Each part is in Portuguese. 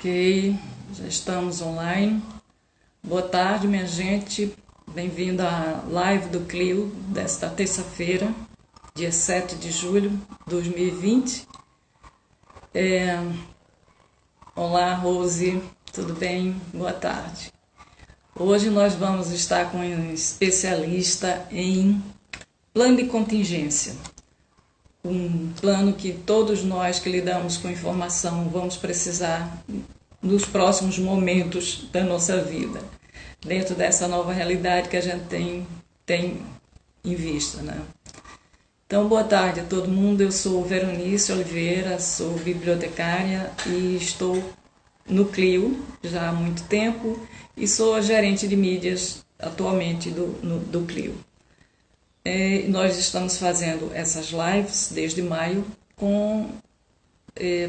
Ok, já estamos online. Boa tarde, minha gente. Bem-vindo à live do Clio desta terça-feira, dia 7 de julho de 2020. Olá, Rose, tudo bem? Boa tarde. Hoje nós vamos estar com um especialista em plano de contingência. Um plano que todos nós que lidamos com informação vamos precisar nos próximos momentos da nossa vida, dentro dessa nova realidade que a gente tem em vista, né? Então, boa tarde a todo mundo. Eu sou Veronice Oliveira, sou bibliotecária e estou no Clio já há muito tempo e sou a gerente de mídias atualmente do Clio. Nós estamos fazendo essas lives desde maio com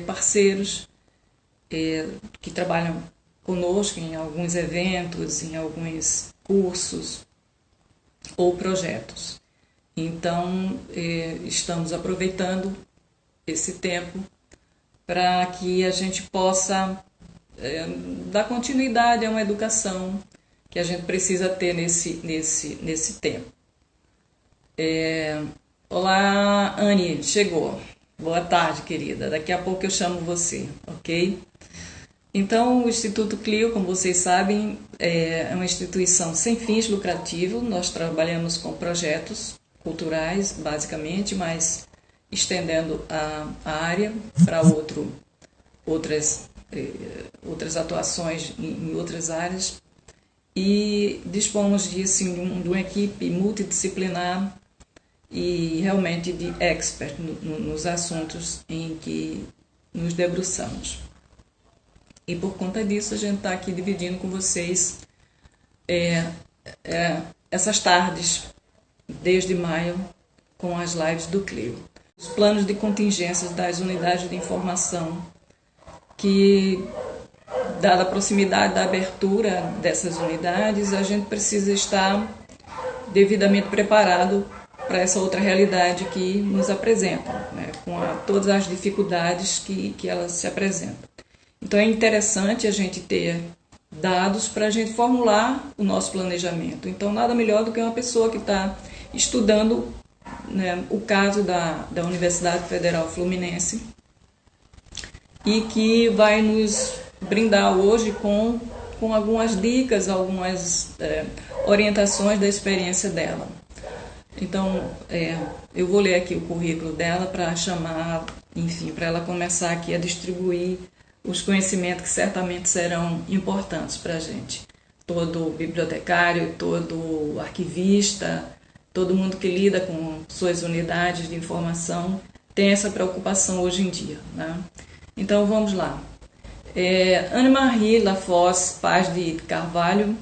parceiros que trabalham conosco em alguns eventos, em alguns cursos ou projetos. Então, estamos aproveitando esse tempo para que a gente possa dar continuidade a uma educação que a gente precisa ter nesse tempo. Olá, Anne, chegou. Boa tarde, querida. Daqui a pouco eu chamo você, ok? Então, o Instituto Clio, como vocês sabem, é uma instituição sem fins lucrativos. Nós trabalhamos com projetos culturais, basicamente, mas estendendo a área para outras atuações em outras áreas. E dispomos de uma equipe multidisciplinar e realmente de expert nos assuntos em que nos debruçamos. E por conta disso a gente está aqui dividindo com vocês essas tardes, desde maio, com as lives do Clio. Os planos de contingências das unidades de informação, que, dada a proximidade da abertura dessas unidades, a gente precisa estar devidamente preparado para essa outra realidade que nos apresenta, né, com todas as dificuldades que elas se apresentam. Então é interessante a gente ter dados para a gente formular o nosso planejamento. Então nada melhor do que uma pessoa que está estudando, né, o caso da Universidade Federal Fluminense e que vai nos brindar hoje com algumas dicas, algumas orientações da experiência dela. Então, eu vou ler aqui o currículo dela para chamar, enfim, para ela começar aqui a distribuir os conhecimentos que certamente serão importantes para a gente. Todo bibliotecário, todo arquivista, todo mundo que lida com suas unidades de informação tem essa preocupação hoje em dia, né? Então, vamos lá. Anne-Marie Lafosse Paz de Carvalho,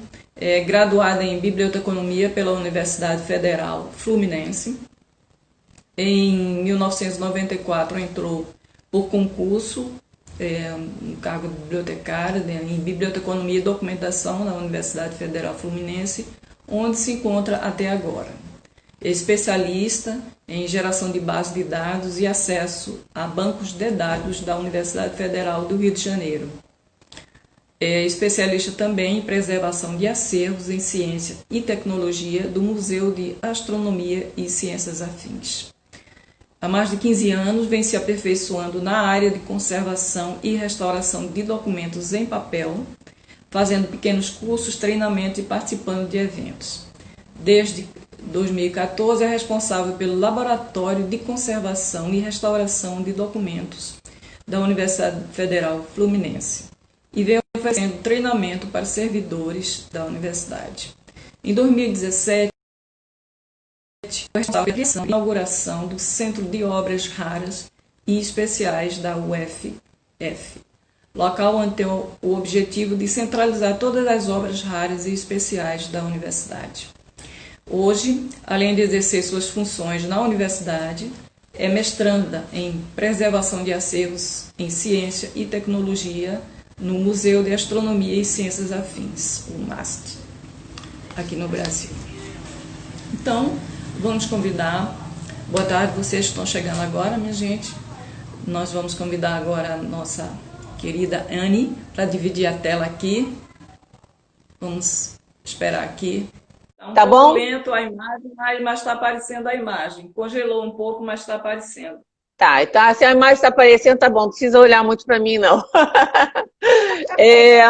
graduada em Biblioteconomia pela Universidade Federal Fluminense. Em 1994 entrou por concurso no cargo de bibliotecária em Biblioteconomia e Documentação na Universidade Federal Fluminense, onde se encontra até agora. É especialista em geração de bases de dados e acesso a bancos de dados da Universidade Federal do Rio de Janeiro. É especialista também em preservação de acervos em ciência e tecnologia do Museu de Astronomia e Ciências Afins. Há mais de 15 anos vem se aperfeiçoando na área de conservação e restauração de documentos em papel, fazendo pequenos cursos, treinamentos e participando de eventos. Desde 2014 é responsável pelo Laboratório de Conservação e Restauração de Documentos da Universidade Federal Fluminense e vem oferecendo treinamento para servidores da universidade. Em 2017, foi a inauguração do Centro de Obras Raras e Especiais da UFF, local onde tem o objetivo de centralizar todas as obras raras e especiais da universidade. Hoje, além de exercer suas funções na universidade, é mestranda em preservação de acervos em ciência e tecnologia no Museu de Astronomia e Ciências Afins, o MAST, aqui no Brasil. Então, vamos convidar. Boa tarde, vocês estão chegando agora, minha gente. Nós vamos convidar agora a nossa querida Anne para dividir a tela aqui. Vamos esperar aqui. Tá um Tá pouco bom? lento a imagem, mas está aparecendo a imagem. Congelou um pouco, mas está aparecendo. Tá, então se a imagem está aparecendo, tá bom, não precisa olhar muito para mim, não. É,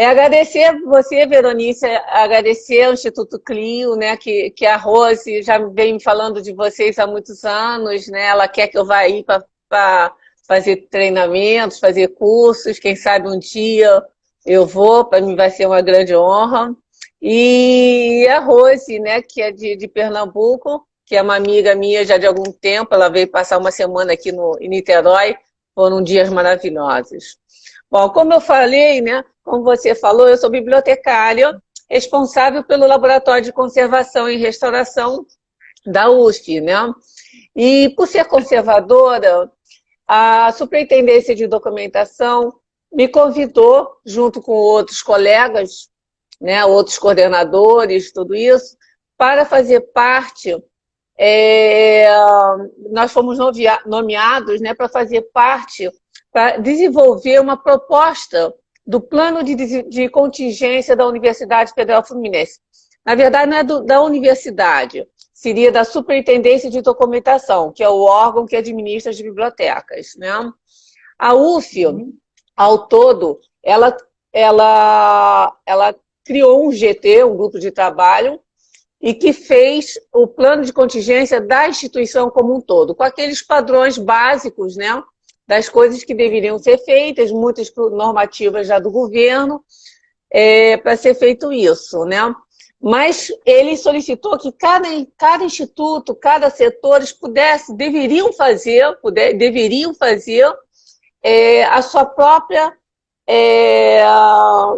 agradecer você, Veronice, agradecer ao Instituto Clio, né, que a Rose já vem falando de vocês há muitos anos, né, ela quer que eu vá aí para fazer treinamentos, fazer cursos, quem sabe um dia eu vou, para mim vai ser uma grande honra. E a Rose, né, que é de Pernambuco, que é uma amiga minha já de algum tempo, ela veio passar uma semana aqui em Niterói, foram dias maravilhosos. Bom, como eu falei, né, como você falou, eu sou bibliotecária, responsável pelo Laboratório de Conservação e Restauração da USP, né? E por ser conservadora, a Superintendência de Documentação me convidou, junto com outros colegas, né, outros coordenadores, tudo isso, para fazer parte. Nós fomos nomeados, né, para fazer parte, para desenvolver uma proposta do plano de contingência da Universidade Federal Fluminense. Na verdade, não é da universidade, seria da Superintendência de Documentação, que é o órgão que administra as bibliotecas, né? A UF, ao todo, ela criou um GT, um grupo de trabalho, e que fez o plano de contingência da instituição como um todo, com aqueles padrões básicos, né, das coisas que deveriam ser feitas, muitas normativas já do governo, para ser feito isso, né? Mas ele solicitou que cada instituto, cada setor deveriam fazer a sua própria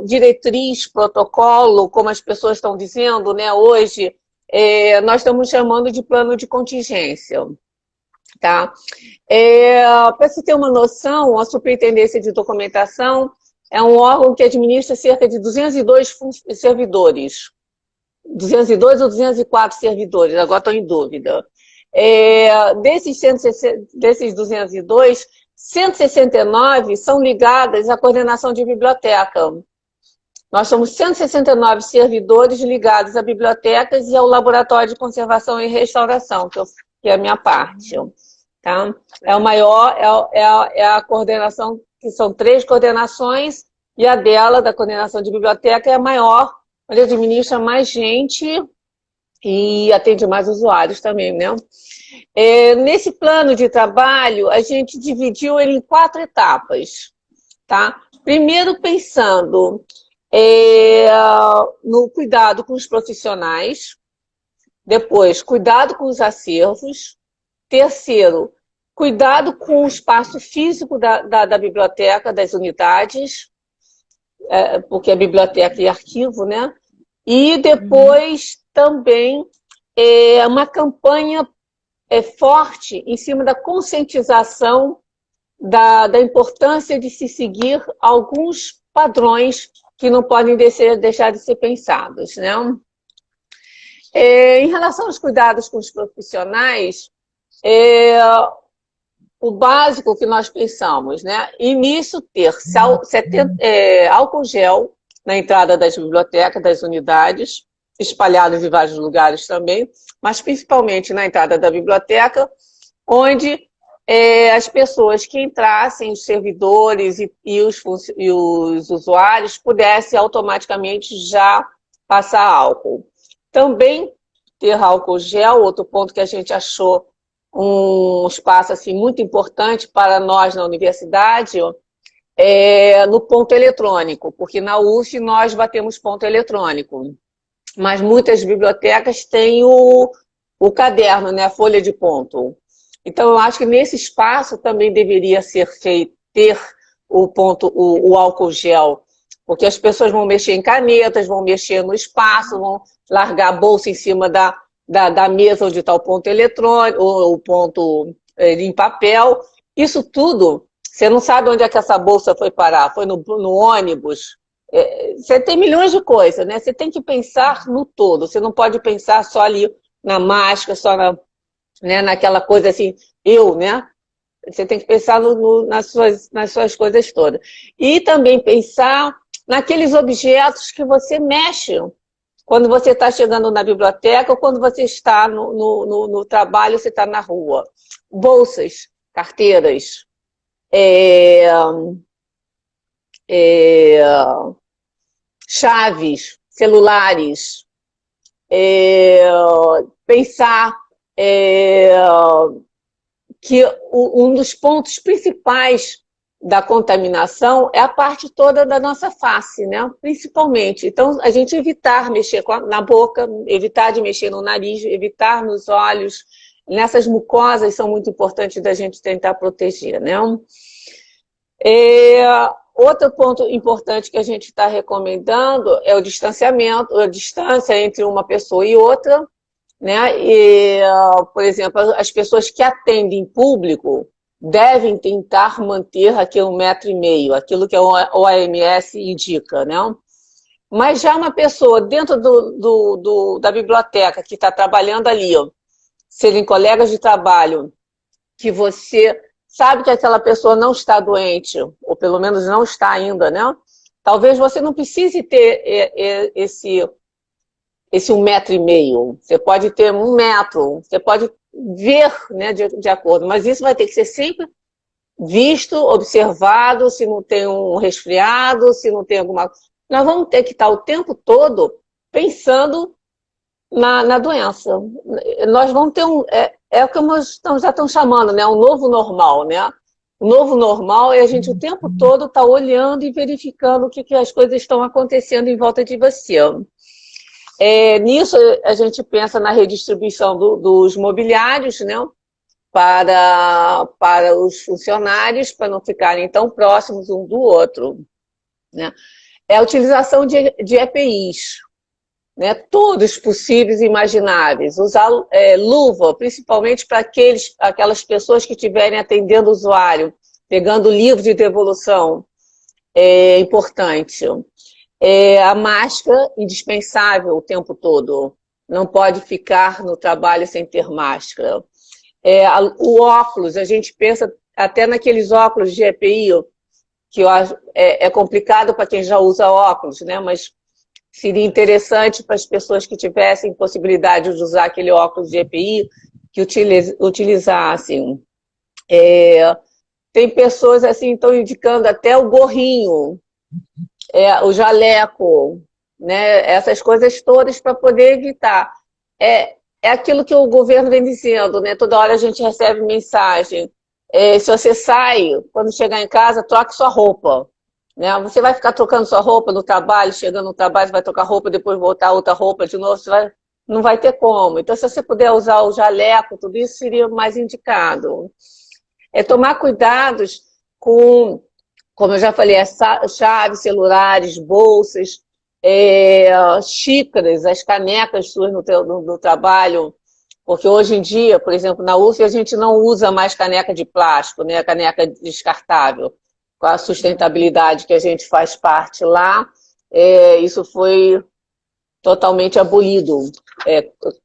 diretriz, protocolo, como as pessoas estão dizendo, né? Hoje, nós estamos chamando de plano de contingência. Tá? Para se ter uma noção, a Superintendência de Documentação é um órgão que administra cerca de 202 servidores. 202 ou 204 servidores, agora estou em dúvida. Desses 202, 169 são ligadas à coordenação de biblioteca. Nós somos 169 servidores ligados a bibliotecas e ao Laboratório de Conservação e Restauração, que é a minha parte. Tá? É o maior, é a coordenação, que são 3 coordenações, e a dela, da coordenação de biblioteca, é a maior, onde administra mais gente e atende mais usuários também, né? Nesse plano de trabalho, a gente dividiu ele em 4 etapas, tá? Primeiro, pensando no cuidado com os profissionais, depois, cuidado com os acervos, terceiro, cuidado com o espaço físico da biblioteca, das unidades, porque é biblioteca e arquivo, né? E depois também uma campanha forte em cima da conscientização da importância de se seguir alguns padrões que não podem deixar de ser pensados, né? Em relação aos cuidados com os profissionais, o básico que nós pensamos, né? Início, ter álcool gel na entrada das bibliotecas, das unidades, espalhados em vários lugares também, mas principalmente na entrada da biblioteca, onde as pessoas que entrassem, os servidores e os usuários, pudessem automaticamente já passar álcool. Também ter álcool gel, outro ponto que a gente achou um espaço assim, muito importante para nós na universidade, no ponto eletrônico, porque na UF nós batemos ponto eletrônico, mas muitas bibliotecas têm o caderno, né, a folha de ponto. Então, eu acho que nesse espaço também deveria ter o álcool gel, porque as pessoas vão mexer em canetas, vão mexer no espaço, vão largar a bolsa em cima da mesa onde está o ponto eletrônico, ou o ponto em papel. Isso tudo, você não sabe onde é que essa bolsa foi parar, foi no ônibus. Você tem milhões de coisas, né? Você tem que pensar no todo, você não pode pensar só ali na máscara, só naquela coisa assim, né? Você tem que pensar nas suas coisas todas. E também pensar naqueles objetos que você mexe quando você está chegando na biblioteca ou quando você está no trabalho, você está na rua. Bolsas, carteiras, chaves, celulares, pensar que um dos pontos principais da contaminação é a parte toda da nossa face, né? Principalmente. Então, a gente evitar mexer na boca, evitar de mexer no nariz, evitar nos olhos. Nessas mucosas são muito importantes da gente tentar proteger, né? Outro ponto importante que a gente está recomendando é o distanciamento, a distância entre uma pessoa e outra, né? Por exemplo, as pessoas que atendem público devem tentar manter aquele 1,5 m, aquilo que a OMS indica, né? Mas já uma pessoa dentro da biblioteca que está trabalhando ali, serem colegas de trabalho, que você sabe que aquela pessoa não está doente, ou pelo menos não está ainda, né? Talvez você não precise ter esse 1,5 m. Você pode ter 1 metro, você pode ver, né, de acordo, mas isso vai ter que ser sempre visto, observado, se não tem um resfriado, se não tem alguma... Nós vamos ter que estar o tempo todo pensando na doença. Nós vamos ter o que nós já estão chamando, né, um novo normal, né? O novo normal é a gente o tempo todo estar olhando e verificando o que as coisas estão acontecendo em volta de você. Nisso a gente pensa na redistribuição dos mobiliários, né, para os funcionários, para não ficarem tão próximos um do outro, né? A utilização de EPIs, né, todos possíveis e imagináveis. Usar luva, principalmente para aquelas pessoas que estiverem atendendo o usuário, pegando livro de devolução, é importante. A máscara, indispensável o tempo todo. Não pode ficar no trabalho sem ter máscara. O óculos, a gente pensa até naqueles óculos de EPI, que eu acho, é complicado para quem já usa óculos, né? Mas seria interessante para as pessoas que tivessem possibilidade de usar aquele óculos de EPI, que utilizassem. Tem pessoas assim, estão indicando até o gorrinho, o jaleco, né? Essas coisas todas para poder evitar. É aquilo que o governo vem dizendo, né? Toda hora a gente recebe mensagem. Se você sai, quando chegar em casa, troque sua roupa. Né? Você vai ficar trocando sua roupa no trabalho, chegando no trabalho, você vai trocar roupa, depois voltar outra roupa de novo, não vai ter como. Então, se você puder usar o jaleco, tudo isso seria mais indicado. Tomar cuidados com, como eu já falei, chaves, celulares, bolsas, xícaras, as canecas suas no trabalho, porque hoje em dia, por exemplo, na UF, a gente não usa mais caneca de plástico, né? A caneca descartável. Com a sustentabilidade que a gente faz parte lá, isso foi totalmente abolido,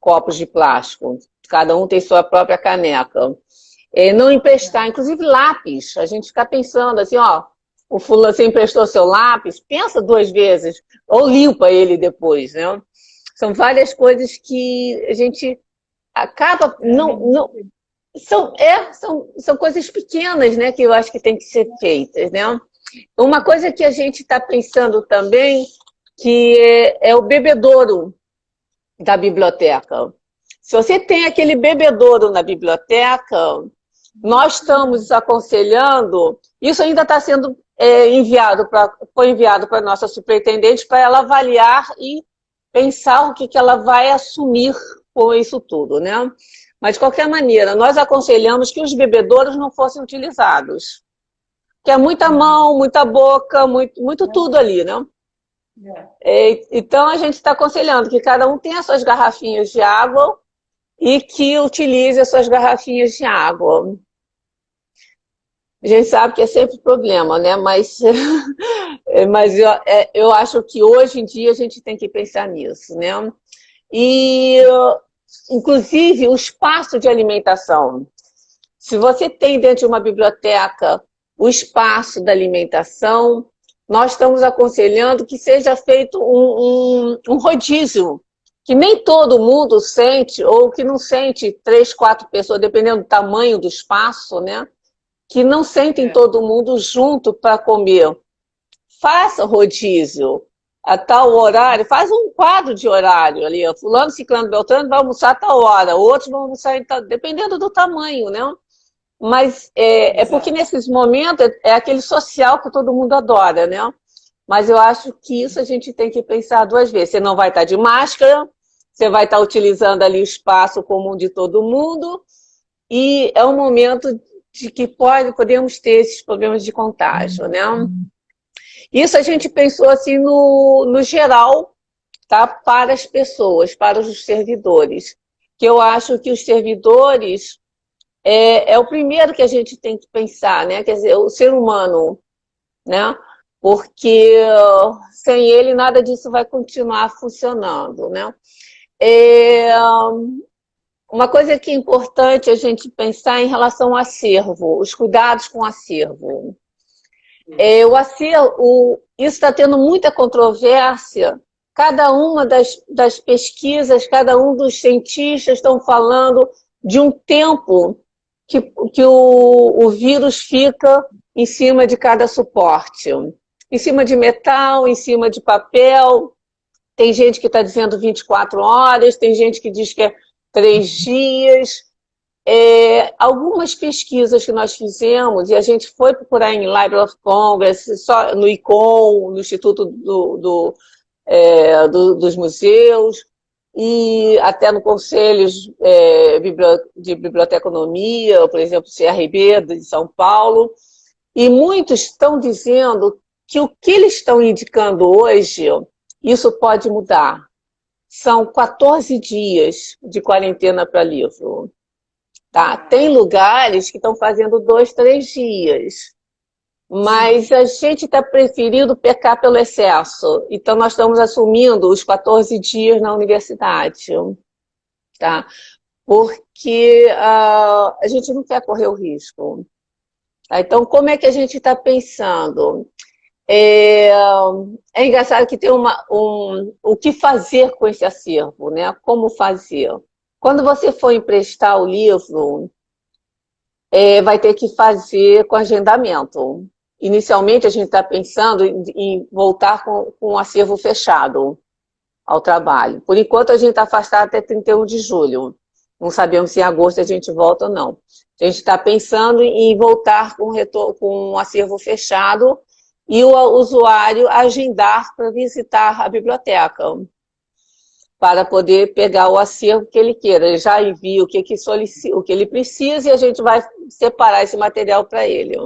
copos de plástico. Cada um tem sua própria caneca. Não emprestar, inclusive lápis. A gente fica pensando assim, o fulano, você emprestou seu lápis, pensa 2 vezes, ou limpa ele depois, né? São várias coisas que a gente acaba... São coisas pequenas, né, que eu acho que tem que ser feitas, né? Uma coisa que a gente está pensando também, que é o bebedouro da biblioteca. Se você tem aquele bebedouro na biblioteca, nós estamos aconselhando, isso ainda está sendo foi enviado para a nossa superintendente para ela avaliar e pensar o que ela vai assumir com isso tudo, né? Mas, de qualquer maneira, nós aconselhamos que os bebedouros não fossem utilizados. Que é muita mão, muita boca, muito tudo ali, né? Então, a gente está aconselhando que cada um tenha as suas garrafinhas de água e que utilize as suas garrafinhas de água. A gente sabe que é sempre problema, né? Mas eu acho que hoje em dia a gente tem que pensar nisso, né? Inclusive, o espaço de alimentação. Se você tem dentro de uma biblioteca o espaço da alimentação, nós estamos aconselhando que seja feito um rodízio, que nem todo mundo sente, ou que não sente 3, 4 pessoas, dependendo do tamanho do espaço, né? Que não sentem todo mundo junto para comer. Faça rodízio a tal horário, faz um quadro de horário ali, fulano, ciclano, beltrano vai almoçar a tal hora, outros vão almoçar em tal, dependendo do tamanho, né? Mas é porque nesses momentos é aquele social que todo mundo adora, né? Mas eu acho que isso a gente tem que pensar 2 vezes. Você não vai estar de máscara, você vai estar utilizando ali o espaço comum de todo mundo, e é um momento de que podemos ter esses problemas de contágio, né? Isso a gente pensou assim no geral, tá? Para as pessoas, para os servidores. Que eu acho que os servidores é o primeiro que a gente tem que pensar, né? Quer dizer, o ser humano, né? Porque sem ele nada disso vai continuar funcionando, né? Uma coisa que é importante a gente pensar em relação ao acervo, os cuidados com o acervo. O acervo, isso está tendo muita controvérsia. Cada uma das pesquisas, cada um dos cientistas estão falando de um tempo que o vírus fica em cima de cada suporte. Em cima de metal, em cima de papel. Tem gente que está dizendo 24 horas, tem gente que diz que é 3 dias. Algumas pesquisas que nós fizemos, e a gente foi procurar em Library of Congress, só no ICOM, no Instituto dos Museus, e até no Conselho de Biblioteconomia, por exemplo, CRB de São Paulo, e muitos estão dizendo que o que eles estão indicando hoje, isso pode mudar. São 14 dias de quarentena para livro. Tá? Tem lugares que estão fazendo 2, 3 dias. Mas a gente está preferindo pecar pelo excesso. Então, nós estamos assumindo os 14 dias na universidade. Tá? Porque a gente não quer correr o risco. Tá? Então, como é que a gente está pensando? É engraçado que tem o que fazer com esse acervo, né? Como fazer? Quando você for emprestar o livro, vai ter que fazer com agendamento. Inicialmente, a gente está pensando em voltar com um acervo fechado ao trabalho. Por enquanto, a gente está afastado até 31 de julho. Não sabemos se em agosto a gente volta ou não. A gente está pensando em voltar com um acervo fechado e o usuário agendar para visitar a biblioteca, para poder pegar o acervo que ele queira. Ele já envia o que ele precisa e a gente vai separar esse material para ele.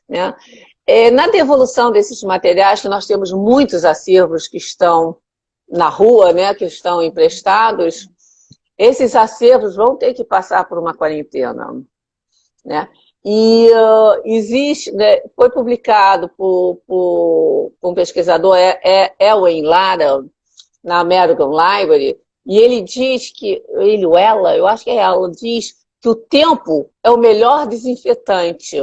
Né? Na devolução desses materiais, que nós temos muitos acervos que estão na rua, né, que estão emprestados, esses acervos vão ter que passar por uma quarentena. Né? E existe, né, foi publicado por um pesquisador, Elwin Lara, na American Library, e ele diz que, ele ou ela, eu acho que é ela, diz que o tempo é o melhor desinfetante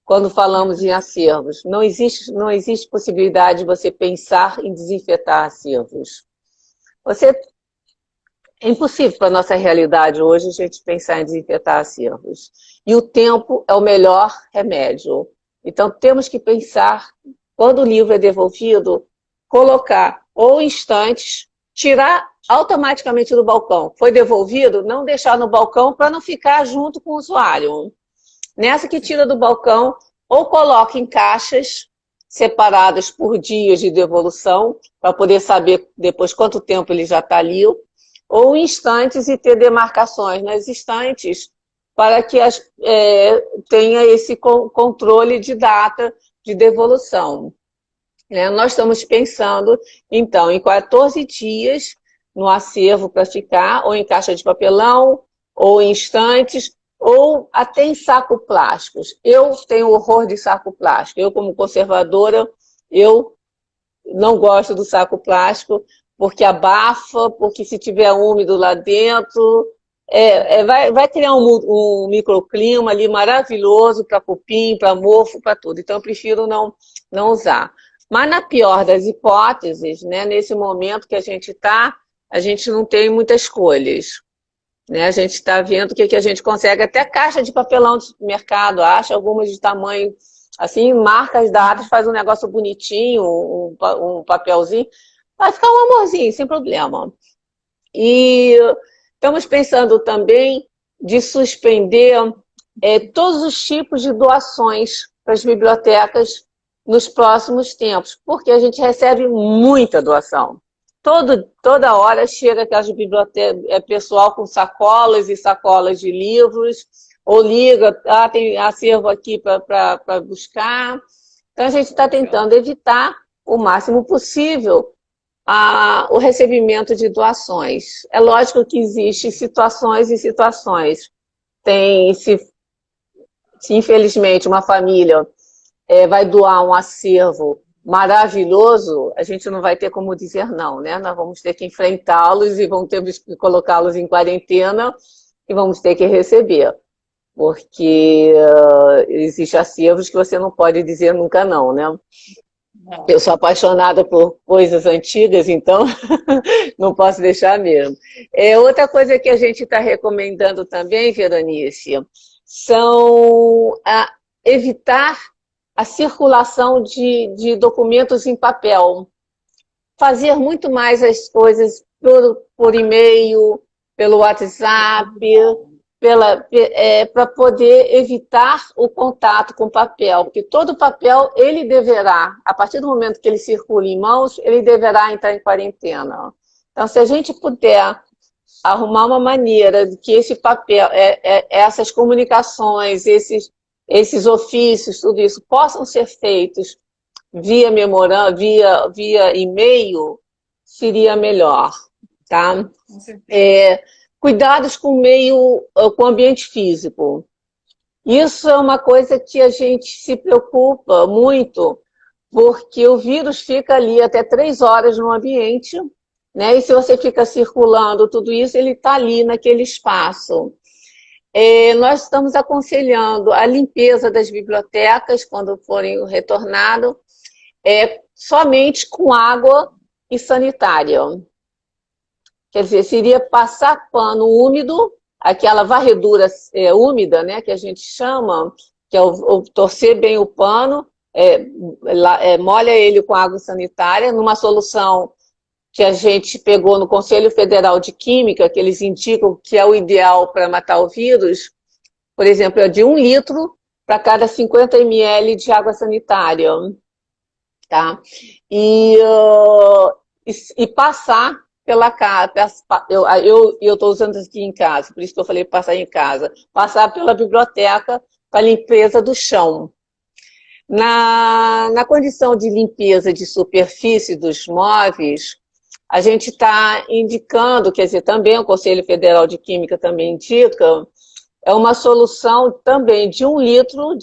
quando falamos em acervos. Não existe possibilidade de você pensar em desinfetar acervos. É impossível para a nossa realidade hoje a gente pensar em desinfetar acervos. E o tempo é o melhor remédio. Então temos que pensar, quando o livro é devolvido, colocar ou instantes, tirar automaticamente do balcão. Foi devolvido, não deixar no balcão para não ficar junto com o usuário. Nessa que tira do balcão, ou coloca em caixas separadas por dias de devolução, para poder saber depois quanto tempo ele já está ali, ou instantes e ter demarcações nas estantes para que tenha esse controle de data de devolução. Nós estamos pensando, então, em 14 dias no acervo para ficar, ou em caixa de papelão, ou em estantes, ou até em saco plásticos. Eu tenho horror de saco plástico. Eu, como conservadora, eu não gosto do saco plástico, porque abafa, porque se tiver úmido lá dentro, vai criar um microclima ali maravilhoso para cupim, para mofo, para tudo. Então, eu prefiro não usar. Mas, na pior das hipóteses, né, nesse momento que a gente está, a gente não tem muitas escolhas. Né? A gente está vendo o que a gente consegue. Até caixa de papelão de supermercado, acha algumas de tamanho, assim, marca as datas, faz um negócio bonitinho, um papelzinho. Vai ficar um amorzinho, sem problema. E estamos pensando também de suspender todos os tipos de doações para as bibliotecas nos próximos tempos, porque a gente recebe muita doação. Toda hora chega aquelas bibliotecas, pessoal com sacolas e sacolas de livros, ou liga, tem acervo aqui para buscar. Então, a gente está tentando evitar o máximo possível o recebimento de doações. É lógico que existem situações e situações. Se infelizmente uma família vai doar um acervo maravilhoso, a gente não vai ter como dizer não, né? Nós vamos ter que enfrentá-los e vamos ter que colocá-los em quarentena e vamos ter que receber. Porque existem acervos que você não pode dizer nunca não, né? Eu sou apaixonada por coisas antigas, então não posso deixar mesmo. Outra coisa que a gente está recomendando também, Veronice, são evitar a circulação de documentos em papel. Fazer muito mais as coisas por e-mail, pelo WhatsApp, para poder evitar o contato com o papel, porque todo papel, ele deverá, a partir do momento que ele circula em mãos, ele deverá entrar em quarentena. Então, se a gente puder arrumar uma maneira de que esse papel, essas comunicações, esses ofícios, tudo isso, possam ser feitos via memoranda, via e-mail, seria melhor, tá? Cuidados com o ambiente físico. Isso é uma coisa que a gente se preocupa muito, porque o vírus fica ali até 3 horas no ambiente, né? E se você fica circulando tudo isso, ele está ali naquele espaço. Nós estamos aconselhando a limpeza das bibliotecas, quando forem retornadas, somente com água e sanitária. Quer dizer, seria passar pano úmido, aquela varredura úmida, né, que a gente chama, que é o torcer bem o pano, molha ele com água sanitária, numa solução que a gente pegou no Conselho Federal de Química, que eles indicam que é o ideal para matar o vírus, por exemplo, é de 1 litro para cada 50 ml de água sanitária. Tá? E passar pela casa, eu estou usando isso aqui em casa, por isso que eu falei passar em casa, passar pela biblioteca para limpeza do chão. Na condição de limpeza de superfície dos móveis, a gente está indicando, quer dizer, também o Conselho Federal de Química também indica, é uma solução também de 1 litro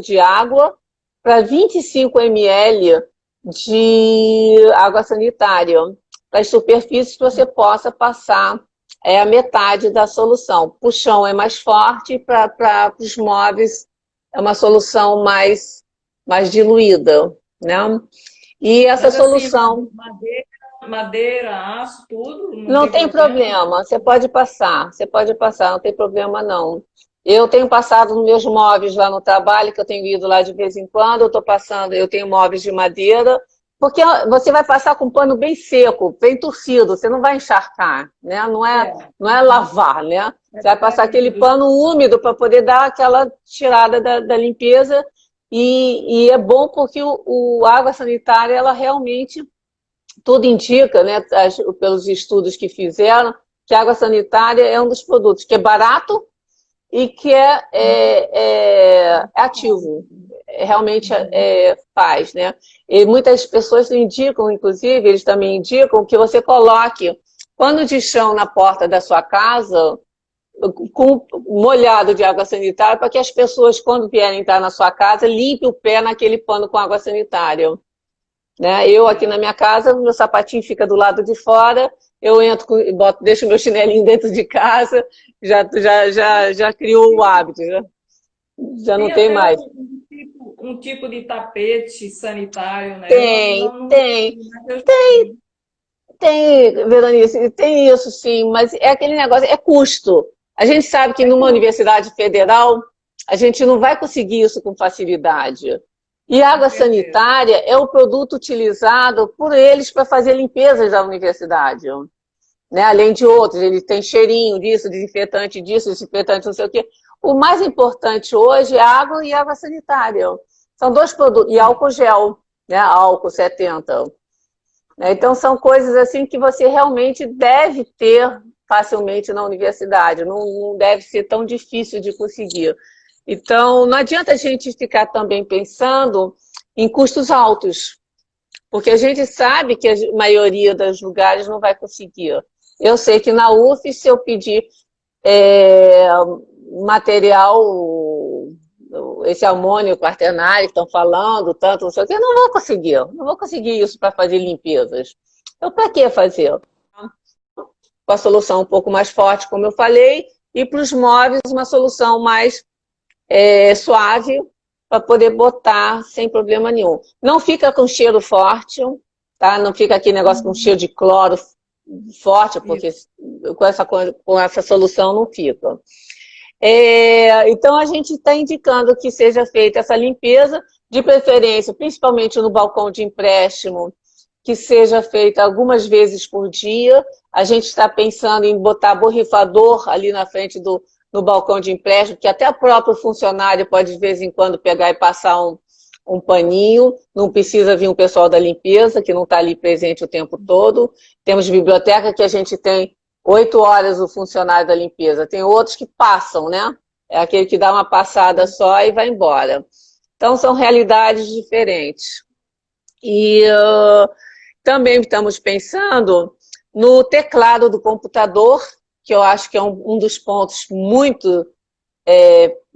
de água para 25 ml de água sanitária. Para as superfícies que você possa passar a metade da solução. Para o chão é mais forte, para os móveis é uma solução mais diluída, né? E essa solução... Madeira, aço, tudo? Não tem problema, você pode passar, não tem problema não. Eu tenho passado nos meus móveis lá no trabalho, que eu tenho ido lá de vez em quando, eu tenho móveis de madeira, porque você vai passar com um pano bem seco, bem torcido, você não vai encharcar, né? Não é lavar, né? Você vai passar aquele pano úmido para poder dar aquela tirada da limpeza, e é bom porque a água sanitária, ela realmente, tudo indica, né, pelos estudos que fizeram, que a água sanitária é um dos produtos que é barato e que é ativo, realmente faz, né? E muitas pessoas indicam, inclusive, eles também indicam que você coloque pano de chão na porta da sua casa com molhado de água sanitária para que as pessoas, quando vierem entrar na sua casa, limpem o pé naquele pano com água sanitária. Né? Eu aqui na minha casa, meu sapatinho fica do lado de fora, eu entro, deixo meu chinelinho dentro de casa, já criou o hábito, já não Tem tem até mais. um tipo de tapete sanitário, né? Eu Tem, não tem. vi, mas eu já vi. Tem, Veronice, tem isso sim, mas é aquele negócio, é custo. A gente sabe que É numa custo, universidade federal, a gente não vai conseguir isso com facilidade. E a com água certeza. sanitária é o produto utilizado por eles para fazer limpezas da universidade, né? Além de Sim. outros, ele tem cheirinho disso, desinfetante não sei o quê. O mais importante hoje é a água e a água sanitária. São dois produtos, e Sim. álcool gel, né? Álcool 70. Né? Então, são coisas assim que você realmente deve ter facilmente na universidade, não deve ser tão difícil de conseguir. Então, não adianta a gente ficar também pensando em custos altos, porque a gente sabe que a maioria dos lugares não vai conseguir. Eu sei que na UF, se eu pedir é, material, esse amônio quaternário que estão falando, tanto, não sei o que, eu não vou conseguir isso para fazer limpezas. Então, para que fazer? Com a solução um pouco mais forte, como eu falei, e para os móveis, uma solução mais suave, para poder botar sem problema nenhum. Não fica com cheiro forte, tá? Não fica aquele negócio com cheiro de cloro forte, porque Isso. com essa solução não fica. Então, a gente está indicando que seja feita essa limpeza, de preferência, principalmente no balcão de empréstimo, que seja feita algumas vezes por dia. A gente está pensando em botar borrifador ali na frente no balcão de empréstimo, que até o próprio funcionário pode, de vez em quando, pegar e passar um paninho. Não precisa vir um pessoal da limpeza, que não está ali presente o tempo todo. Temos biblioteca que a gente tem 8 horas o funcionário da limpeza. Tem outros que passam, né? É aquele que dá uma passada só e vai embora. Então, são realidades diferentes. E também estamos pensando no teclado do computador, que eu acho que é um dos pontos muito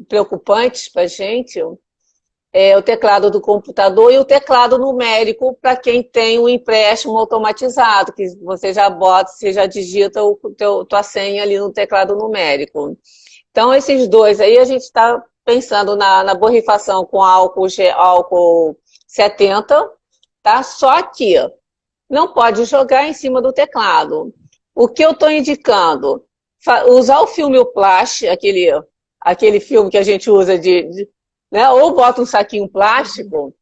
preocupantes para a gente. O teclado do computador e o teclado numérico para quem tem o empréstimo automatizado, que você já bota, você já digita tua senha ali no teclado numérico. Então, esses dois aí, a gente está pensando na borrifação com álcool 70, tá? Só que não pode jogar em cima do teclado. O que eu estou indicando? Usar o filme Plast, aquele filme que a gente usa né? Ou bota um saquinho plástico,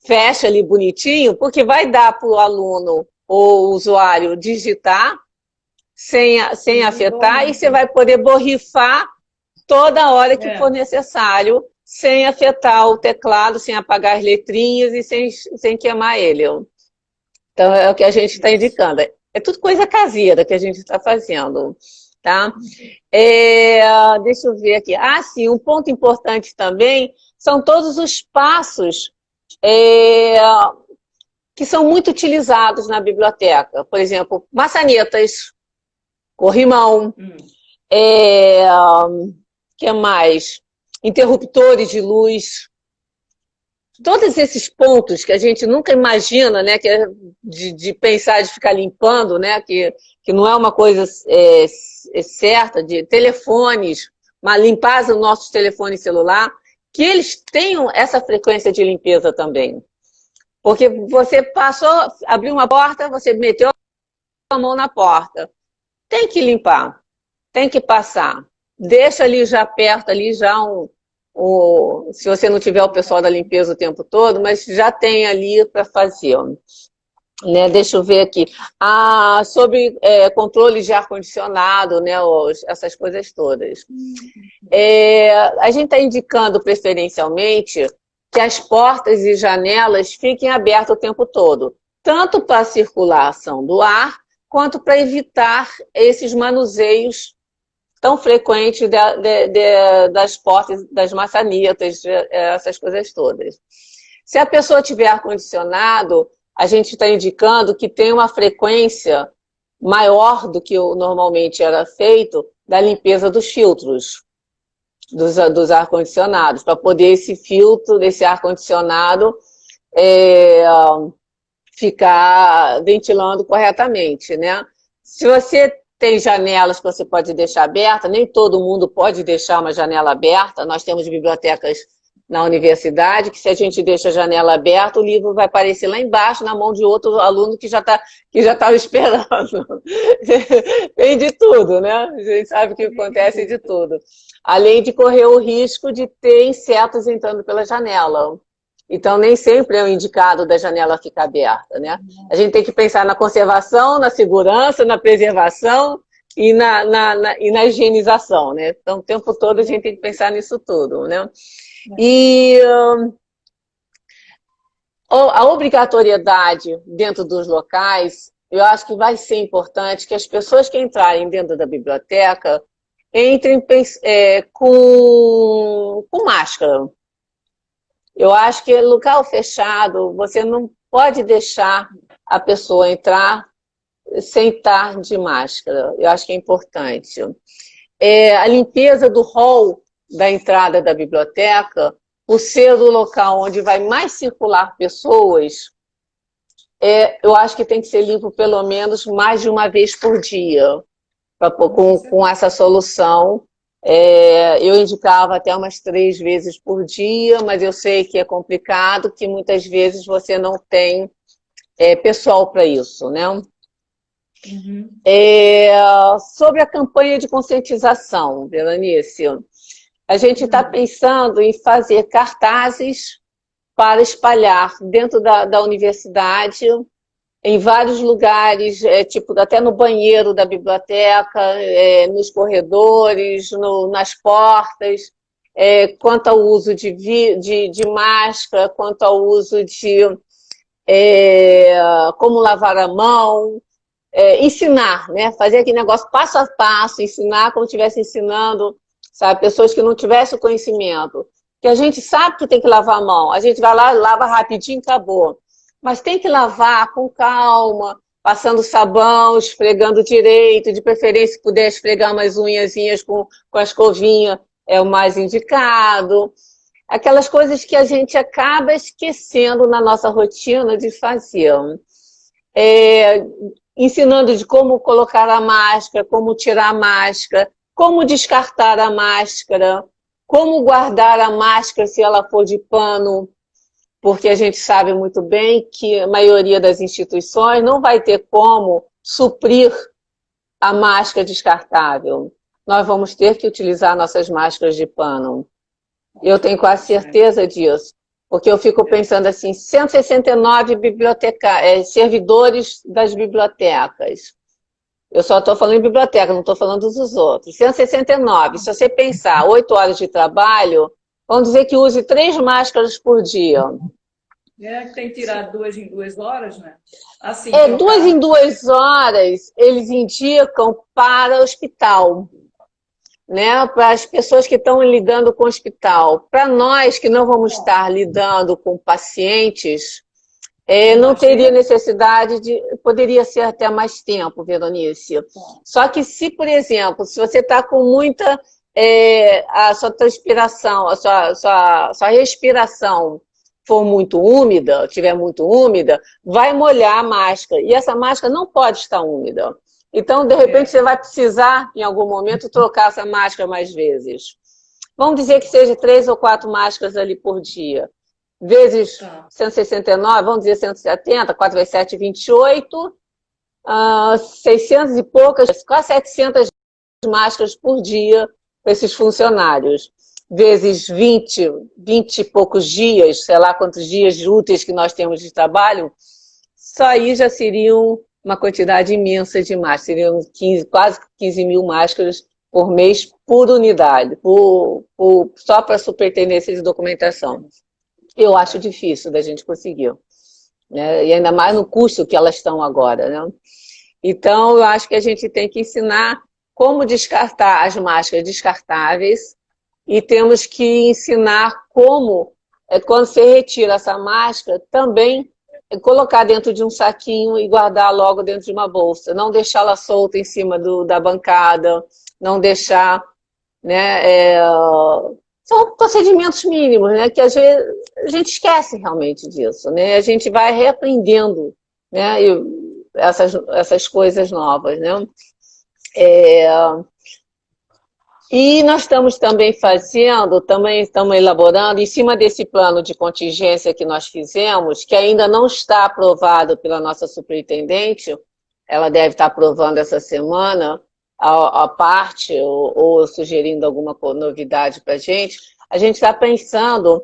fecha ali bonitinho, porque vai dar para o aluno ou usuário digitar sem afetar, e você vai poder borrifar toda hora que for necessário, sem afetar o teclado, sem apagar as letrinhas e sem queimar ele. Então, é o que a gente está indicando. É tudo coisa caseira que a gente está fazendo, tá? Deixa eu ver aqui. Ah, sim, um ponto importante também são todos os passos que são muito utilizados na biblioteca. Por exemplo, maçanetas, corrimão, que mais? Interruptores de luz. Todos esses pontos que a gente nunca imagina, né, que é de pensar, de ficar limpando, né, que não é uma coisa certa, de telefones, limpar os nossos telefones celular, que eles tenham essa frequência de limpeza também. Porque você passou, abriu uma porta, você meteu a mão na porta. Tem que limpar, tem que passar. Deixa ali já perto, ali já se você não tiver o pessoal da limpeza o tempo todo, mas já tem ali para fazer. Né? Deixa eu ver aqui. Sobre controle de ar-condicionado, né? Essas coisas todas. A gente está indicando preferencialmente que as portas e janelas fiquem abertas o tempo todo, tanto para a circulação do ar, quanto para evitar esses manuseios tão frequentes das portas, das maçanetas, essas coisas todas. Se a pessoa tiver ar-condicionado, a gente está indicando que tem uma frequência maior do que normalmente era feito da limpeza dos filtros dos ar-condicionados, para poder esse filtro desse ar-condicionado ficar ventilando corretamente, né? Se você tem janelas que você pode deixar aberta, nem todo mundo pode deixar uma janela aberta. Nós temos bibliotecas na universidade que, se a gente deixa a janela aberta, o livro vai aparecer lá embaixo na mão de outro aluno que já estava esperando. Tem de tudo, né? A gente sabe que acontece de tudo. Além de correr o risco de ter insetos entrando pela janela. Então, nem sempre é o indicado da janela ficar aberta, né? A gente tem que pensar na conservação, na segurança, na preservação e na higienização, né? Então, o tempo todo a gente tem que pensar nisso tudo, né? E a obrigatoriedade dentro dos locais, eu acho que vai ser importante que as pessoas que entrarem dentro da biblioteca entrem com máscara. Eu acho que local fechado, você não pode deixar a pessoa entrar sem estar de máscara. Eu acho que é importante. A limpeza do hall da entrada da biblioteca, por ser o local onde vai mais circular pessoas, eu acho que tem que ser limpo pelo menos mais de uma vez por dia, com essa solução. Eu indicava até umas 3 vezes por dia, mas eu sei que é complicado, que muitas vezes você não tem pessoal para isso, né? Uhum. Sobre a campanha de conscientização, Veronice, a gente está pensando em fazer cartazes para espalhar dentro da universidade, em vários lugares, tipo até no banheiro da biblioteca, nos corredores, nas portas, quanto ao uso de máscara, quanto ao uso de como lavar a mão, ensinar, né? Fazer aquele negócio passo a passo, ensinar como se estivesse ensinando, sabe? Pessoas que não tivessem o conhecimento. Que a gente sabe que tem que lavar a mão, a gente vai lá, lava rapidinho e acabou. Mas tem que lavar com calma, passando sabão, esfregando direito, de preferência, se puder esfregar umas unhazinhas com a escovinha, é o mais indicado. Aquelas coisas que a gente acaba esquecendo na nossa rotina de fazer. Ensinando de como colocar a máscara, como tirar a máscara, como descartar a máscara, como guardar a máscara se ela for de pano, porque a gente sabe muito bem que a maioria das instituições não vai ter como suprir a máscara descartável. Nós vamos ter que utilizar nossas máscaras de pano. Eu tenho quase certeza disso, porque eu fico pensando assim, 169 servidores das bibliotecas. Eu só estou falando em biblioteca, não estou falando dos outros. 169, se você pensar 8 horas de trabalho, vamos dizer que use 3 máscaras por dia. Tem que tirar 2 em 2 horas, né? Assim, 2 em 2 horas, eles indicam para o hospital, né? Para as pessoas que estão lidando com o hospital. Para nós que não vamos estar lidando com pacientes, não teria necessidade de... Poderia ser até mais tempo, Veronice. Só que se, por exemplo, se você está com muita... a sua transpiração, a sua respiração for muito úmida, estiver muito úmida, vai molhar a máscara. E essa máscara não pode estar úmida. Então, de repente, você vai precisar, em algum momento, trocar essa máscara mais vezes. Vamos dizer que seja 3 ou 4 máscaras ali por dia. Vezes 169, vamos dizer 170, 4 vezes 7, 28, 600 e poucas, quase 700 máscaras por dia para esses funcionários. Vezes 20 e poucos dias, sei lá quantos dias úteis que nós temos de trabalho, só aí já seriam uma quantidade imensa de máscaras, seriam quase 15 mil máscaras por mês por unidade, só para superintendência de documentação. Eu acho difícil da gente conseguir, né? E ainda mais no custo que elas estão agora, né? Então, eu acho que a gente tem que ensinar como descartar as máscaras descartáveis e temos que ensinar como, quando você retira essa máscara, também colocar dentro de um saquinho e guardar logo dentro de uma bolsa. Não deixá-la solta em cima da bancada, não deixar... né? São procedimentos mínimos, né? Que às vezes a gente esquece realmente disso, né? A gente vai reaprendendo, né? essas coisas novas, né? E nós estamos também estamos elaborando, em cima desse plano de contingência que nós fizemos, que ainda não está aprovado pela nossa superintendente, ela deve estar aprovando essa semana, a parte, ou sugerindo alguma novidade para a gente está pensando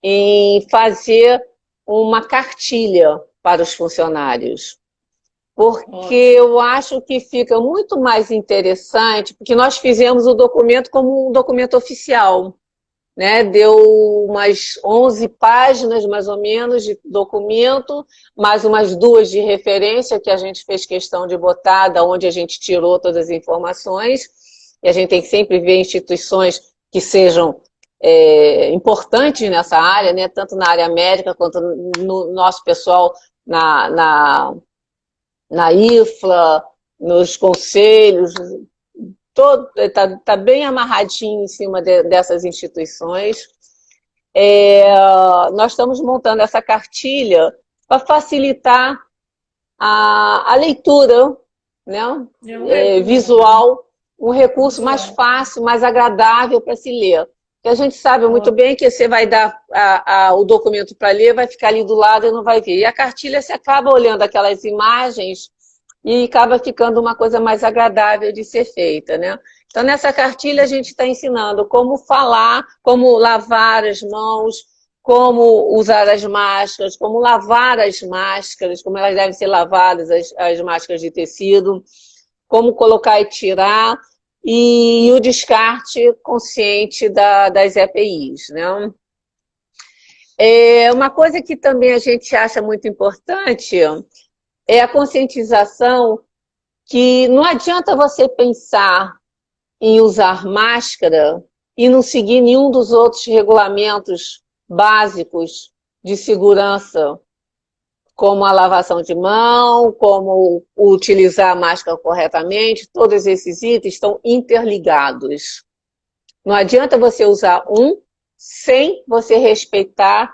em fazer uma cartilha para os funcionários. Porque eu acho que fica muito mais interessante, porque nós fizemos o documento como um documento oficial, né? Deu umas 11 páginas, mais ou menos, de documento, mais umas 2 de referência, que a gente fez questão de botar, da onde a gente tirou todas as informações, e a gente tem que sempre ver instituições que sejam importantes nessa área, né? Tanto na área médica, quanto no nosso pessoal na IFLA, nos conselhos, está bem amarradinho em cima dessas instituições. Nós estamos montando essa cartilha para facilitar a leitura, né? Visual, um recurso mais fácil, mais agradável para se ler. Porque a gente sabe muito bem que você vai dar o documento para ler, vai ficar ali do lado e não vai ver. E a cartilha, você acaba olhando aquelas imagens e acaba ficando uma coisa mais agradável de ser feita, né? Então, nessa cartilha, a gente está ensinando como falar, como lavar as mãos, como usar as máscaras, como lavar as máscaras, como elas devem ser lavadas, as máscaras de tecido, como colocar e tirar, e o descarte consciente das EPIs, né? Uma coisa que também a gente acha muito importante é a conscientização que não adianta você pensar em usar máscara e não seguir nenhum dos outros regulamentos básicos de segurança, como a lavação de mão, como utilizar a máscara corretamente. Todos esses itens estão interligados. Não adianta você usar um sem você respeitar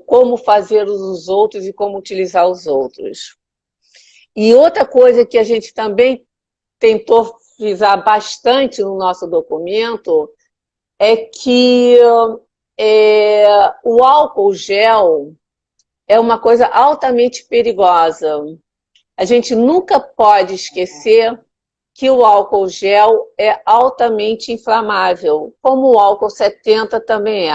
como fazer os outros e como utilizar os outros. E outra coisa que a gente também tentou frisar bastante no nosso documento é que o álcool gel é uma coisa altamente perigosa. A gente nunca pode esquecer que o álcool gel é altamente inflamável, como o álcool 70 também é.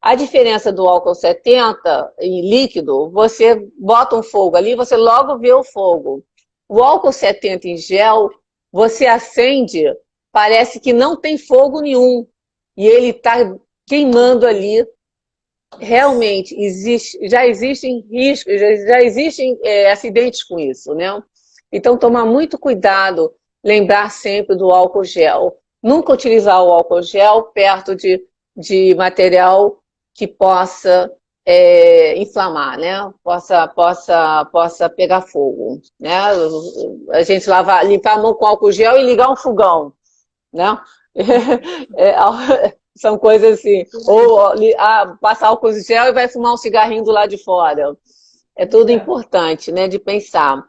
A diferença do álcool 70 em líquido, você bota um fogo ali, você logo vê o fogo. O álcool 70 em gel, você acende, parece que não tem fogo nenhum. E ele está queimando ali. Realmente, já existem riscos, já existem acidentes com isso, né? Então, tomar muito cuidado, lembrar sempre do álcool gel. Nunca utilizar o álcool gel perto de material que possa inflamar, né? Possa pegar fogo, né? A gente limpar a mão com álcool gel e ligar um fogão, né? São coisas assim, ou passar álcool gel e vai fumar um cigarrinho do lado de fora. É tudo importante, né, de pensar.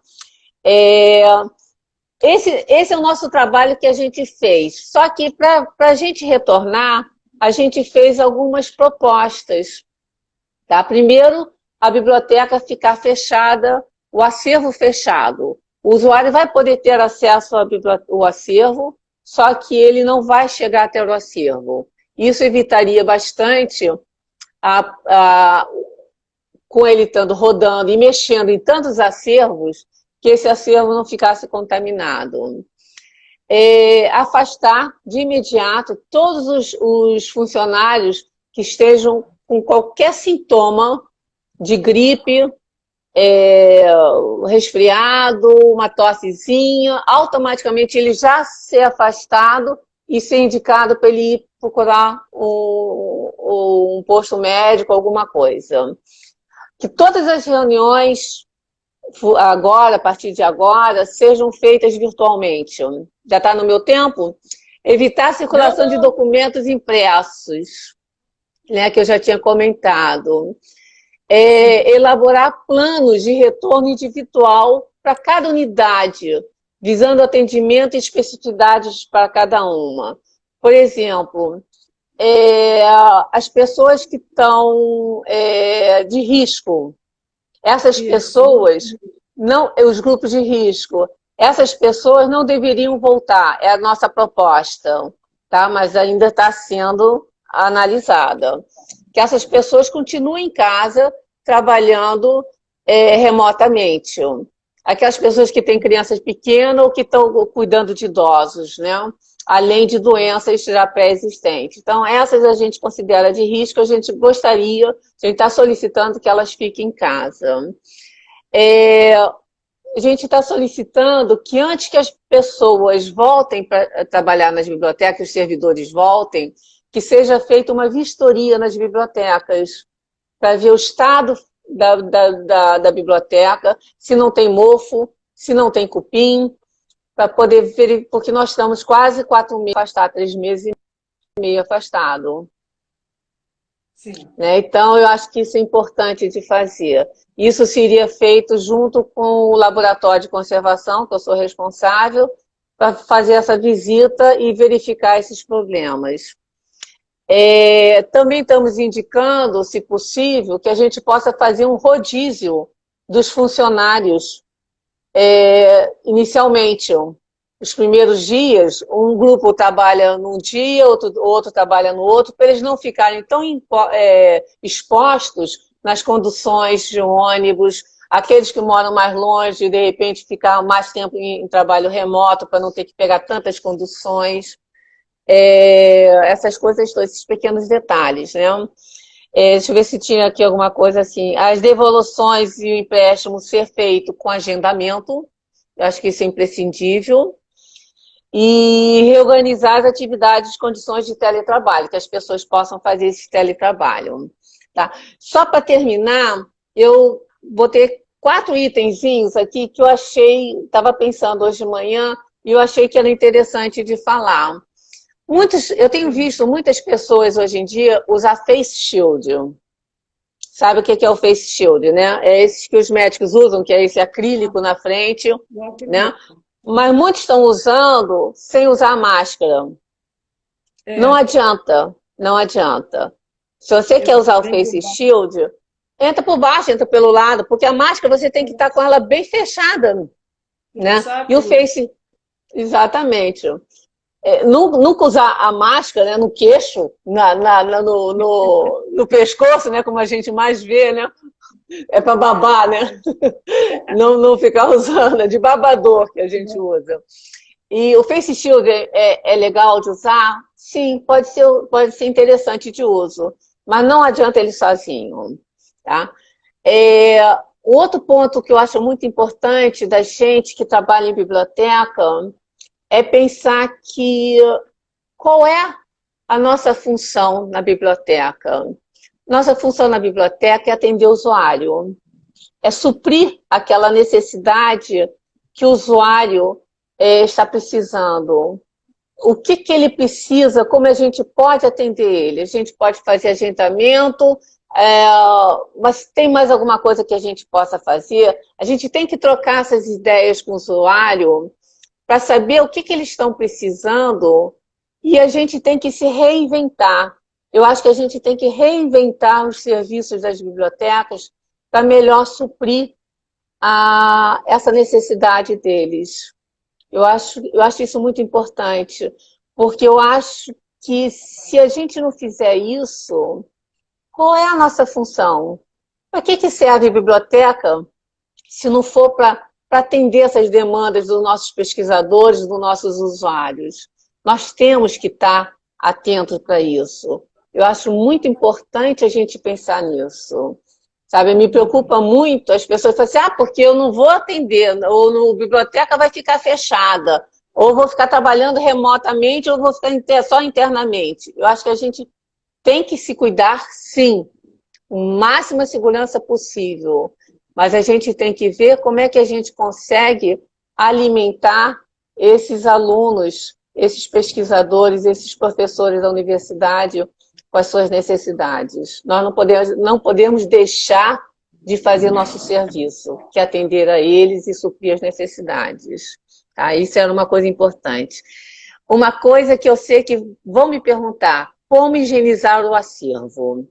Esse é o nosso trabalho que a gente fez. Só que para a gente retornar, a gente fez algumas propostas. Tá? Primeiro, a biblioteca ficar fechada, o acervo fechado. O usuário vai poder ter acesso ao acervo, só que ele não vai chegar até o acervo. Isso evitaria bastante, com ele estando rodando e mexendo em tantos acervos, que esse acervo não ficasse contaminado. Afastar de imediato todos os funcionários que estejam com qualquer sintoma de gripe, resfriado, uma tossezinha, automaticamente ele já ser afastado e ser indicado para ele ir procurar um posto médico, alguma coisa. Que todas as reuniões, agora, a partir de agora, sejam feitas virtualmente. Já está no meu tempo? Evitar a circulação de documentos impressos, né, que eu já tinha comentado. elaborar planos de retorno individual para cada unidade, visando atendimento e especificidades para cada uma. Por exemplo, as pessoas que estão de risco, essas pessoas, não, os grupos de risco, essas pessoas não deveriam voltar, é a nossa proposta, tá? Mas ainda está sendo analisada. Que essas pessoas continuem em casa trabalhando remotamente. Aquelas pessoas que têm crianças pequenas ou que estão cuidando de idosos, né? Além de doenças já pré-existentes. Então, essas a gente considera de risco, a gente está solicitando que elas fiquem em casa. A gente está solicitando que antes que as pessoas voltem para trabalhar nas bibliotecas, os servidores voltem, que seja feita uma vistoria nas bibliotecas, para ver o estado da biblioteca, se não tem mofo, se não tem cupim, para poder ver, porque nós estamos quase 4 meses afastados, 3 meses e meio afastados. Sim. Né? Então, eu acho que isso é importante de fazer. Isso seria feito junto com o laboratório de conservação, que eu sou responsável, para fazer essa visita e verificar esses problemas. Também estamos indicando, se possível, que a gente possa fazer um rodízio dos funcionários inicialmente. Os primeiros dias, um grupo trabalha num dia, outro trabalha no outro, para eles não ficarem tão expostos nas conduções de ônibus, aqueles que moram mais longe, de repente ficar mais tempo em trabalho remoto, para não ter que pegar tantas conduções. Essas coisas, esses pequenos detalhes, né? Deixa eu ver se tinha aqui alguma coisa assim. As devoluções e o empréstimo ser feito com agendamento, eu acho que isso é imprescindível. E reorganizar as atividades e condições de teletrabalho, que as pessoas possam fazer esse teletrabalho. Tá? Só para terminar, eu botei 4 itenzinhos aqui que eu achei, estava pensando hoje de manhã, e eu achei que era interessante de falar. Eu tenho visto muitas pessoas hoje em dia usar face shield. Sabe o que é o face shield, né? É esses que os médicos usam, que é esse acrílico na frente, né? Mas muitos estão usando sem usar máscara. Não adianta, não adianta. Se você quer usar o face shield, entra por baixo, entra pelo lado, porque a máscara você tem que estar com ela bem fechada, né? E o face, exatamente. Nunca usar a máscara, né, no queixo, no pescoço, né, como a gente mais vê, né? É para babar, né? Não ficar usando, é de babador que a gente usa. E o face shield é legal de usar? Sim, pode ser interessante de uso, mas não adianta ele sozinho, tá? Outro ponto que eu acho muito importante da gente que trabalha em biblioteca é pensar qual é a nossa função na biblioteca. Nossa função na biblioteca é atender o usuário, é suprir aquela necessidade que o usuário está precisando. O que ele precisa, como a gente pode atender ele? A gente pode fazer agendamento, mas tem mais alguma coisa que a gente possa fazer? A gente tem que trocar essas ideias com o usuário para saber o que eles estão precisando, e a gente tem que se reinventar. Eu acho que a gente tem que reinventar os serviços das bibliotecas para melhor suprir essa necessidade deles. Eu acho isso muito importante, porque eu acho que se a gente não fizer isso, qual é a nossa função? Para que serve a biblioteca se não for para atender essas demandas dos nossos pesquisadores, dos nossos usuários? Nós temos que estar atentos para isso. Eu acho muito importante a gente pensar nisso. Sabe, me preocupa muito as pessoas falam assim, porque eu não vou atender, ou a biblioteca vai ficar fechada, ou vou ficar trabalhando remotamente, ou vou ficar só internamente. Eu acho que a gente tem que se cuidar, sim, com máxima segurança possível, mas a gente tem que ver como é que a gente consegue alimentar esses alunos, esses pesquisadores, esses professores da universidade, com as suas necessidades. Nós não podemos deixar de fazer nosso serviço, que é atender a eles e suprir as necessidades. Tá? Isso era uma coisa importante. Uma coisa que eu sei que vão me perguntar, como higienizar o acervo?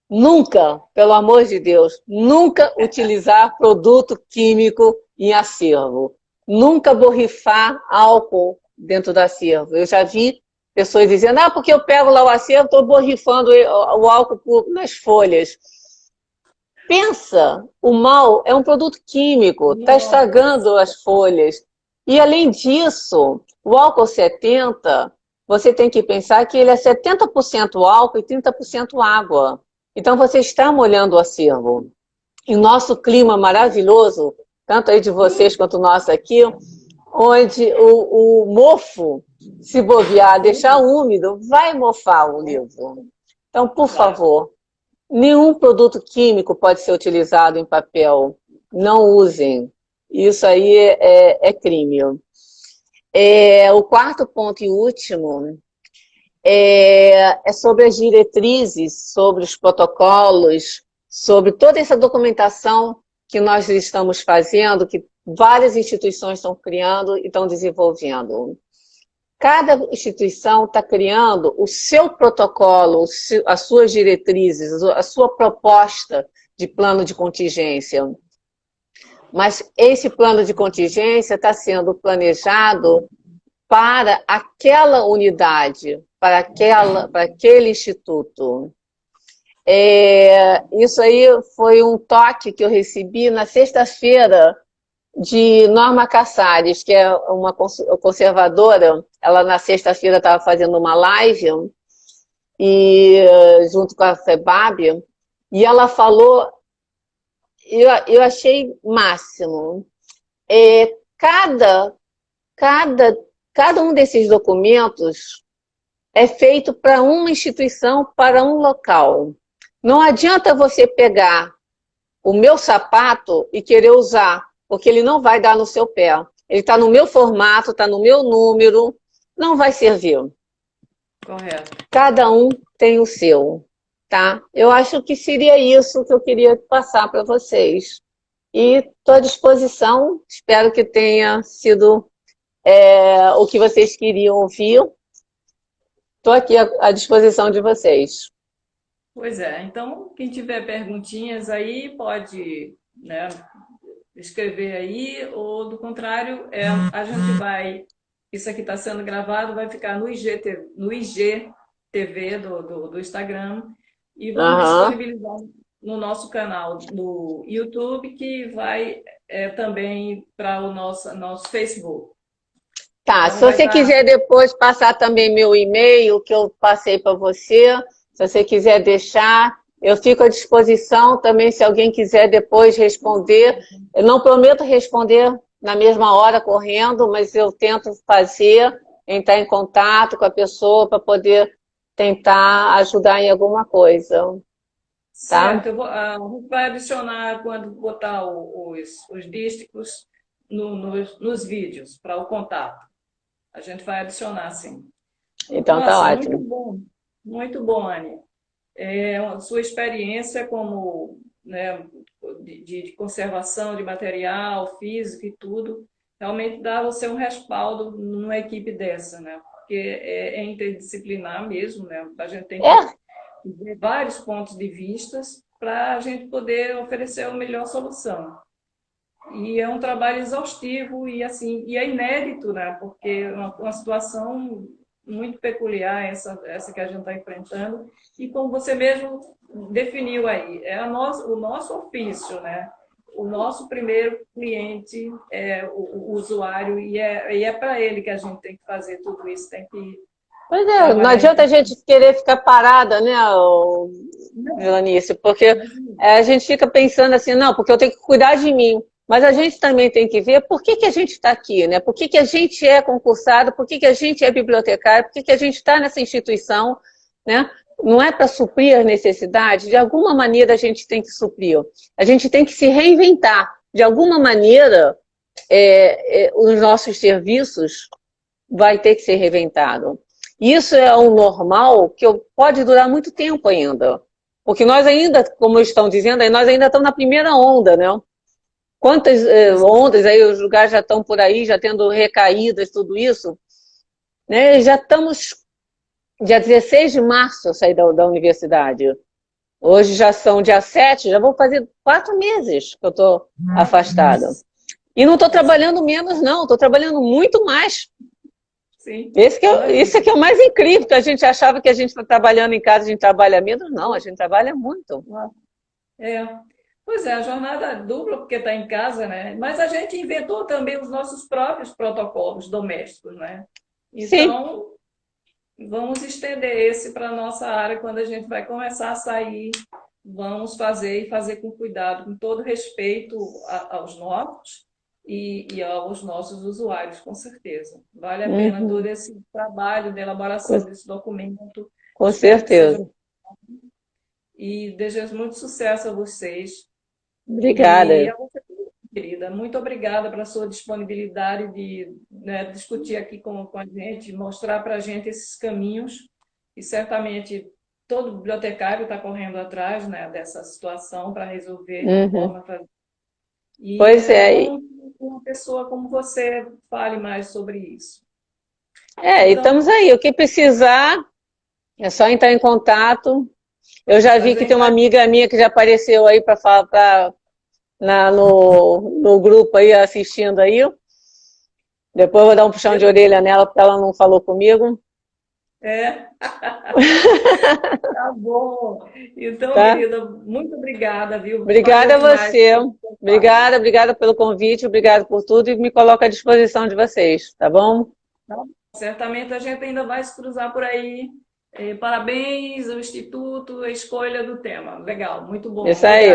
Nunca, pelo amor de Deus, nunca utilizar produto químico em acervo. Nunca borrifar álcool dentro do acervo. Eu já vi pessoas dizendo, porque eu pego lá o acervo, estou borrifando o álcool nas folhas. Pensa, o mal é um produto químico, está estragando as folhas. E além disso, o álcool 70, você tem que pensar que ele é 70% álcool e 30% água. Então você está molhando o acervo. E o nosso clima maravilhoso, tanto aí de vocês quanto o nosso aqui, onde o mofo, se bobear, deixar úmido, vai mofar o livro. Então, por favor, nenhum produto químico pode ser utilizado em papel. Não usem. Isso aí é crime. O quarto ponto e último é sobre as diretrizes, sobre os protocolos, sobre toda essa documentação que nós estamos fazendo, que várias instituições estão criando e estão desenvolvendo. Cada instituição está criando o seu protocolo, as suas diretrizes, a sua proposta de plano de contingência. Mas esse plano de contingência está sendo planejado para aquela unidade, para aquele instituto. Isso aí foi um toque que eu recebi na sexta-feira de Norma Caçares, que é uma conservadora. Ela na sexta-feira estava fazendo uma live junto com a FEBAB, e ela falou, eu achei máximo. Cada um desses documentos é feito para uma instituição, para um local. Não adianta você pegar o meu sapato e querer usar, porque ele não vai dar no seu pé. Ele está no meu formato, está no meu número, não vai servir. Correto. Cada um tem o seu, tá? Eu acho que seria isso que eu queria passar para vocês. E estou à disposição, espero que tenha sido o que vocês queriam ouvir. Estou aqui à disposição de vocês. Pois é, então quem tiver perguntinhas aí pode, né, escrever aí, ou do contrário, a gente vai, isso aqui está sendo gravado, vai ficar no IGTV do Instagram, e vamos disponibilizar no nosso canal no YouTube, que vai também para o nosso Facebook. Tá, então, se você quiser depois passar também meu e-mail, que eu passei para você, se você quiser deixar, eu fico à disposição também, se alguém quiser depois responder. Eu não prometo responder na mesma hora correndo, mas eu tento fazer, entrar em contato com a pessoa para poder tentar ajudar em alguma coisa. Tá? Certo, a gente vai adicionar, quando botar os dísticos nos vídeos, para o contato. A gente vai adicionar, sim. Então, nossa, tá ótimo. Muito bom, Anny. A sua experiência como, né, de conservação de material físico e tudo, realmente dá você um respaldo numa equipe dessa, né? Porque é interdisciplinar mesmo, né? A gente tem que ver vários pontos de vistas para a gente poder oferecer a melhor solução. E é um trabalho exaustivo e assim, é inédito, né? Porque é uma situação muito peculiar essa que a gente está enfrentando, e como você mesmo definiu aí, o nosso ofício, né? O nosso primeiro cliente é o usuário, e é para ele que a gente tem que fazer tudo isso, tem que... Pois é, não adianta a gente querer ficar parada, né, Melanice, porque a gente fica pensando assim, não, porque eu tenho que cuidar de mim. Mas a gente também tem que ver por que a gente está aqui, né? Por que a gente é concursado, por que a gente é bibliotecário, por que a gente está nessa instituição, né? Não é para suprir as necessidades, de alguma maneira a gente tem que suprir. A gente tem que se reinventar. De alguma maneira, os nossos serviços vai ter que ser reinventado. Isso é um normal que pode durar muito tempo ainda. Porque nós ainda, como estão dizendo, nós ainda estamos na primeira onda, né? Quantas ondas aí, os lugares já estão por aí, já tendo recaídas, tudo isso, né? Já estamos, dia 16 de março eu saí da universidade. Hoje já são dia 7, já vou fazer 4 meses que eu estou afastada. E não estou trabalhando menos, não, estou trabalhando muito mais. Sim. Esse que é o mais incrível, que a gente achava que a gente está trabalhando em casa, a gente trabalha menos, não, a gente trabalha muito. Pois é, a jornada dupla, porque está em casa, né? Mas a gente inventou também os nossos próprios protocolos domésticos, né? Então, vamos estender esse para a nossa área quando a gente vai começar a sair. Vamos fazer e fazer com cuidado, com todo respeito aos nossos e aos nossos usuários, com certeza. Vale a pena todo esse trabalho de elaboração desse documento. Com certeza. E desejo muito sucesso a vocês. Obrigada. E a você, querida, muito obrigada pela sua disponibilidade de, né, discutir aqui com a gente, mostrar para a gente esses caminhos. E certamente todo bibliotecário está correndo atrás, né, dessa situação para resolver de forma fazer. E pois é. Bom que uma pessoa como você fale mais sobre isso. Então, e estamos aí. O que precisar, é só entrar em contato. Eu já vi que tem uma amiga minha que já apareceu aí para falar no grupo aí, assistindo aí. Depois eu vou dar um puxão de orelha nela, porque ela não falou comigo. Tá bom. Então, querida, muito obrigada, viu? Obrigada a você. Obrigada pelo convite, obrigada por tudo e me coloco à disposição de vocês, tá bom? Certamente a gente ainda vai se cruzar por aí. Parabéns ao Instituto, a escolha do tema. Legal, muito bom. Isso aí.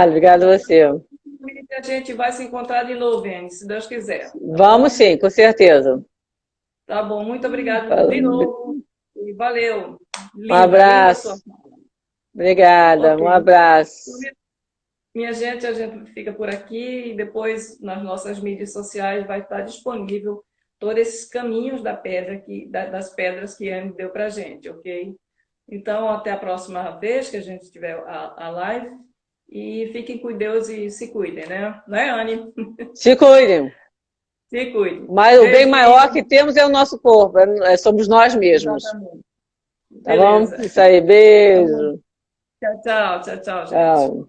Obrigada a você. A gente vai se encontrar de novo, Anne, se Deus quiser. Vamos sim, com certeza. Tá bom, muito obrigada de novo. E valeu. Um abraço. Obrigada, um abraço. Minha gente, a gente fica por aqui e depois nas nossas mídias sociais vai estar disponível todos esses caminhos das pedras que a Anne deu para a gente, ok? Então, até a próxima vez que a gente tiver a live. E fiquem com Deus e se cuidem, né? Não é, Anne? Se cuidem. Se cuidem. Mas o bem maior que temos é o nosso corpo, somos nós mesmos. Exatamente. Tá bom? Isso aí, beijo. Tchau, tchau, tchau, tchau, gente. Tchau.